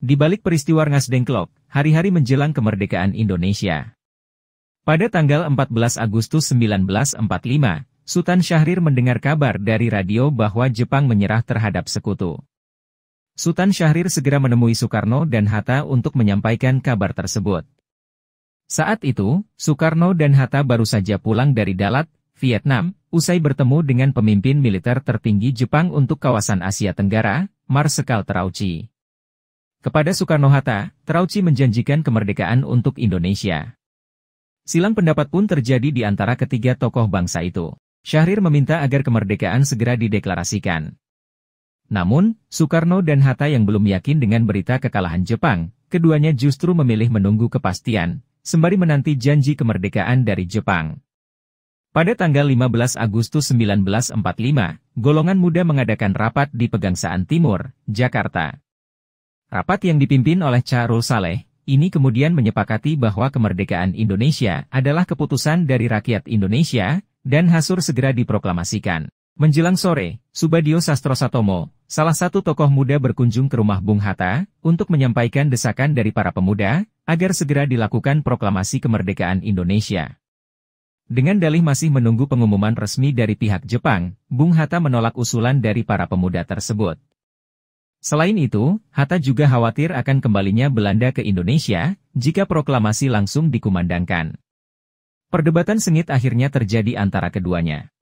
Di balik peristiwa Rengas Dengklok, hari-hari menjelang kemerdekaan Indonesia. Pada tanggal 14 Agustus 1945, Sultan Syahrir mendengar kabar dari radio bahwa Jepang menyerah terhadap sekutu. Sultan Syahrir segera menemui Soekarno dan Hatta untuk menyampaikan kabar tersebut. Saat itu, Soekarno dan Hatta baru saja pulang dari Dalat, Vietnam, usai bertemu dengan pemimpin militer tertinggi Jepang untuk kawasan Asia Tenggara, Marsekal Terauchi. Kepada Soekarno-Hatta, Terauchi menjanjikan kemerdekaan untuk Indonesia. Silang pendapat pun terjadi di antara ketiga tokoh bangsa itu. Syahrir meminta agar kemerdekaan segera dideklarasikan. Namun, Soekarno dan Hatta yang belum yakin dengan berita kekalahan Jepang, keduanya justru memilih menunggu kepastian, sembari menanti janji kemerdekaan dari Jepang. Pada tanggal 15 Agustus 1945, golongan muda mengadakan rapat di Pegangsaan Timur, Jakarta. Rapat yang dipimpin oleh Chairul Saleh, ini kemudian menyepakati bahwa kemerdekaan Indonesia adalah keputusan dari rakyat Indonesia, dan Hasur segera diproklamasikan. Menjelang sore, Subadio Sastrosatomo, salah satu tokoh muda berkunjung ke rumah Bung Hatta, untuk menyampaikan desakan dari para pemuda, agar segera dilakukan proklamasi kemerdekaan Indonesia. Dengan dalih masih menunggu pengumuman resmi dari pihak Jepang, Bung Hatta menolak usulan dari para pemuda tersebut. Selain itu, Hatta juga khawatir akan kembalinya Belanda ke Indonesia, jika proklamasi langsung dikumandangkan. Perdebatan sengit akhirnya terjadi antara keduanya.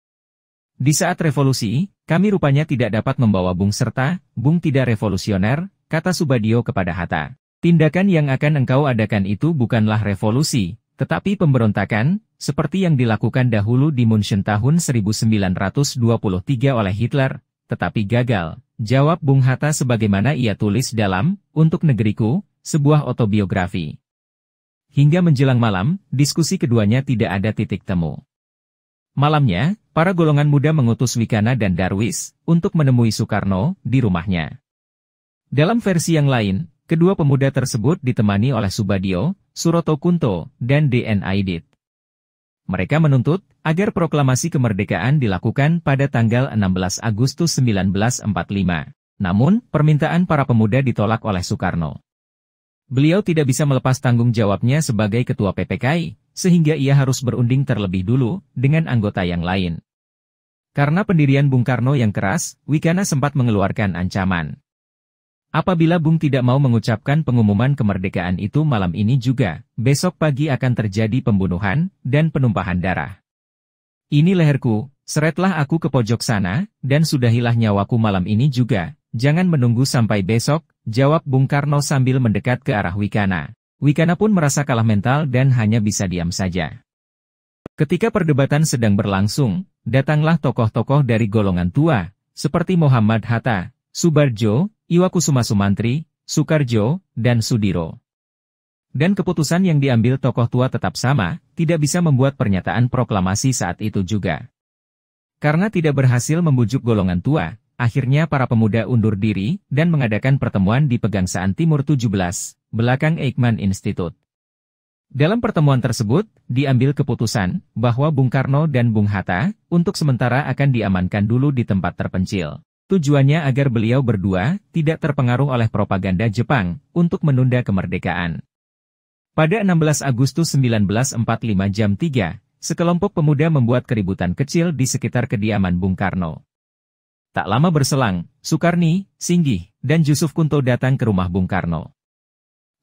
Di saat revolusi, kami rupanya tidak dapat membawa Bung serta, Bung tidak revolusioner, kata Subadio kepada Hatta. Tindakan yang akan engkau adakan itu bukanlah revolusi, tetapi pemberontakan, seperti yang dilakukan dahulu di München tahun 1923 oleh Hitler, tetapi gagal. Jawab Bung Hatta sebagaimana ia tulis dalam Untuk Negeriku, sebuah autobiografi. Hingga menjelang malam, diskusi keduanya tidak ada titik temu. Malamnya, para golongan muda mengutus Wikana dan Darwis untuk menemui Soekarno di rumahnya. Dalam versi yang lain, kedua pemuda tersebut ditemani oleh Subadio, Suroto Kunto, dan D.N. Aidit. Mereka menuntut agar proklamasi kemerdekaan dilakukan pada tanggal 16 Agustus 1945. Namun, permintaan para pemuda ditolak oleh Soekarno. Beliau tidak bisa melepas tanggung jawabnya sebagai ketua PPKI, sehingga ia harus berunding terlebih dulu dengan anggota yang lain. Karena pendirian Bung Karno yang keras, Wikana sempat mengeluarkan ancaman. Apabila Bung tidak mau mengucapkan pengumuman kemerdekaan itu malam ini juga, besok pagi akan terjadi pembunuhan dan penumpahan darah. Ini leherku, seretlah aku ke pojok sana, dan sudahilah nyawaku malam ini juga, jangan menunggu sampai besok, jawab Bung Karno sambil mendekat ke arah Wikana. Wikana pun merasa kalah mental dan hanya bisa diam saja. Ketika perdebatan sedang berlangsung, datanglah tokoh-tokoh dari golongan tua, seperti Muhammad Hatta, Subardjo, Iwakusuma Sumantri, Soekarjo, dan Sudiro. Dan keputusan yang diambil tokoh tua tetap sama, tidak bisa membuat pernyataan proklamasi saat itu juga. Karena tidak berhasil membujuk golongan tua, akhirnya para pemuda undur diri, dan mengadakan pertemuan di Pegangsaan Timur 17, belakang Eijkman Institute. Dalam pertemuan tersebut, diambil keputusan, bahwa Bung Karno dan Bung Hatta, untuk sementara akan diamankan dulu di tempat terpencil. Tujuannya agar beliau berdua tidak terpengaruh oleh propaganda Jepang untuk menunda kemerdekaan. Pada 16 Agustus 1945 jam 3, sekelompok pemuda membuat keributan kecil di sekitar kediaman Bung Karno. Tak lama berselang, Sukarni, Singgih, dan Jusuf Kunto datang ke rumah Bung Karno.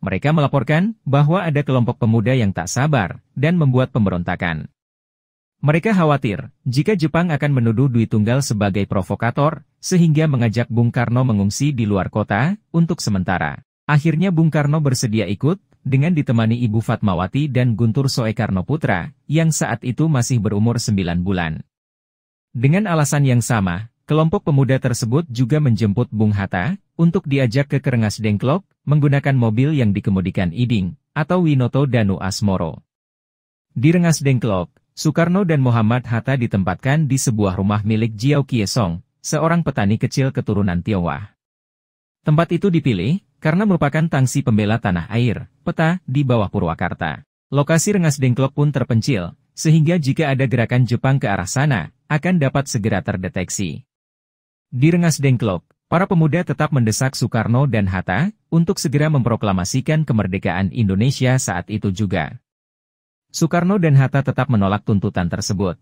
Mereka melaporkan bahwa ada kelompok pemuda yang tak sabar dan membuat pemberontakan. Mereka khawatir jika Jepang akan menuduh Dwi Tunggal sebagai provokator, sehingga mengajak Bung Karno mengungsi di luar kota untuk sementara. Akhirnya Bung Karno bersedia ikut, dengan ditemani Ibu Fatmawati dan Guntur Soekarno Putra, yang saat itu masih berumur 9 bulan. Dengan alasan yang sama, kelompok pemuda tersebut juga menjemput Bung Hatta, untuk diajak ke Rengas Dengklok, menggunakan mobil yang dikemudikan Iding, atau Winoto Danu Asmoro. Di Rengas Dengklok, Soekarno dan Muhammad Hatta ditempatkan di sebuah rumah milik Jiao Kiesong, seorang petani kecil keturunan Tionghoa. Tempat itu dipilih, karena merupakan tangsi pembela tanah air, peta, di bawah Purwakarta. Lokasi Rengas Dengklok pun terpencil, sehingga jika ada gerakan Jepang ke arah sana, akan dapat segera terdeteksi. Di Rengas Dengklok, para pemuda tetap mendesak Soekarno dan Hatta, untuk segera memproklamasikan kemerdekaan Indonesia saat itu juga. Soekarno dan Hatta tetap menolak tuntutan tersebut.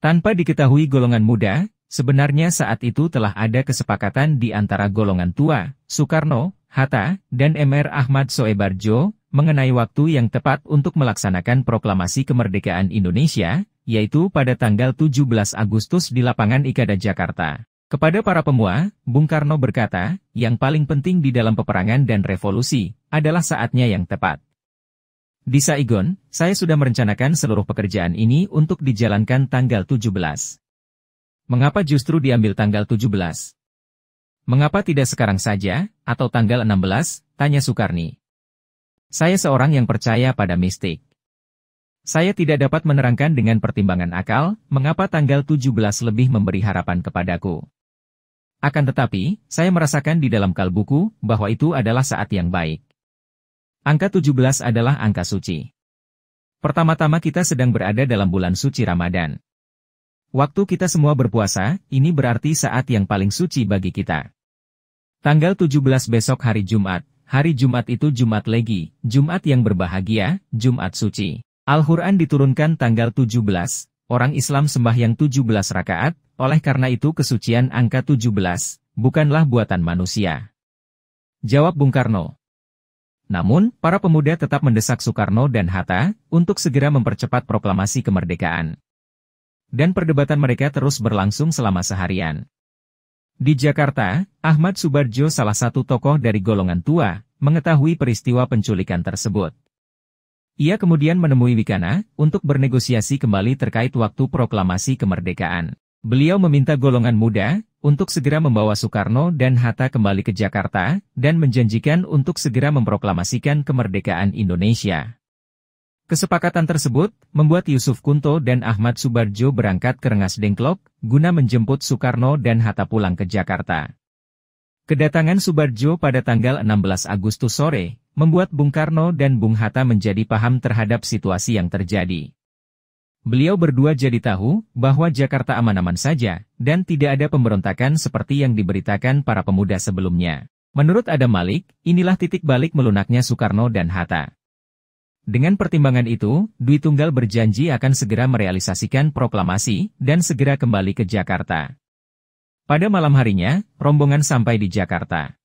Tanpa diketahui golongan muda, sebenarnya saat itu telah ada kesepakatan di antara golongan tua, Soekarno, Hatta, dan Mr. Ahmad Soebardjo, mengenai waktu yang tepat untuk melaksanakan proklamasi kemerdekaan Indonesia, yaitu pada tanggal 17 Agustus di Lapangan Ikada Jakarta. Kepada para pemuda, Bung Karno berkata, yang paling penting di dalam peperangan dan revolusi, adalah saatnya yang tepat. Di Saigon, saya sudah merencanakan seluruh pekerjaan ini untuk dijalankan tanggal 17. Mengapa justru diambil tanggal 17? Mengapa tidak sekarang saja, atau tanggal 16, tanya Soekarni. Saya seorang yang percaya pada mistik. Saya tidak dapat menerangkan dengan pertimbangan akal, mengapa tanggal 17 lebih memberi harapan kepadaku. Akan tetapi, saya merasakan di dalam kalbuku, bahwa itu adalah saat yang baik. Angka 17 adalah angka suci. Pertama-tama kita sedang berada dalam bulan suci Ramadan. Waktu kita semua berpuasa, ini berarti saat yang paling suci bagi kita. Tanggal 17 besok hari Jumat itu Jumat Legi, Jumat yang berbahagia, Jumat suci. Al-Quran diturunkan tanggal 17, orang Islam sembahyang 17 rakaat, oleh karena itu kesucian angka 17, bukanlah buatan manusia. Jawab Bung Karno. Namun, para pemuda tetap mendesak Soekarno dan Hatta, untuk segera mempercepat proklamasi kemerdekaan. Dan perdebatan mereka terus berlangsung selama seharian. Di Jakarta, Ahmad Soebardjo salah satu tokoh dari golongan tua, mengetahui peristiwa penculikan tersebut. Ia kemudian menemui Wikana, untuk bernegosiasi kembali terkait waktu proklamasi kemerdekaan. Beliau meminta golongan muda, untuk segera membawa Soekarno dan Hatta kembali ke Jakarta, dan menjanjikan untuk segera memproklamasikan kemerdekaan Indonesia. Kesepakatan tersebut, membuat Yusuf Kunto dan Ahmad Soebardjo berangkat ke Rengas Dengklok, guna menjemput Soekarno dan Hatta pulang ke Jakarta. Kedatangan Soebardjo pada tanggal 16 Agustus sore, membuat Bung Karno dan Bung Hatta menjadi paham terhadap situasi yang terjadi. Beliau berdua jadi tahu, bahwa Jakarta aman-aman saja, dan tidak ada pemberontakan seperti yang diberitakan para pemuda sebelumnya. Menurut Adam Malik, inilah titik balik melunaknya Soekarno dan Hatta. Dengan pertimbangan itu, Dwi Tunggal berjanji akan segera merealisasikan proklamasi, dan segera kembali ke Jakarta. Pada malam harinya, rombongan sampai di Jakarta.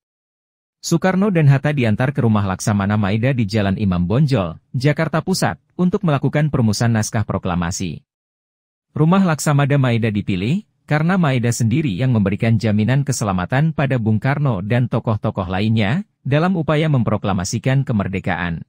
Soekarno dan Hatta diantar ke rumah Laksamana Maida di Jalan Imam Bonjol, Jakarta Pusat, untuk melakukan perumusan naskah proklamasi. Rumah Laksamana Maida dipilih, karena Maida sendiri yang memberikan jaminan keselamatan pada Bung Karno dan tokoh-tokoh lainnya, dalam upaya memproklamasikan kemerdekaan.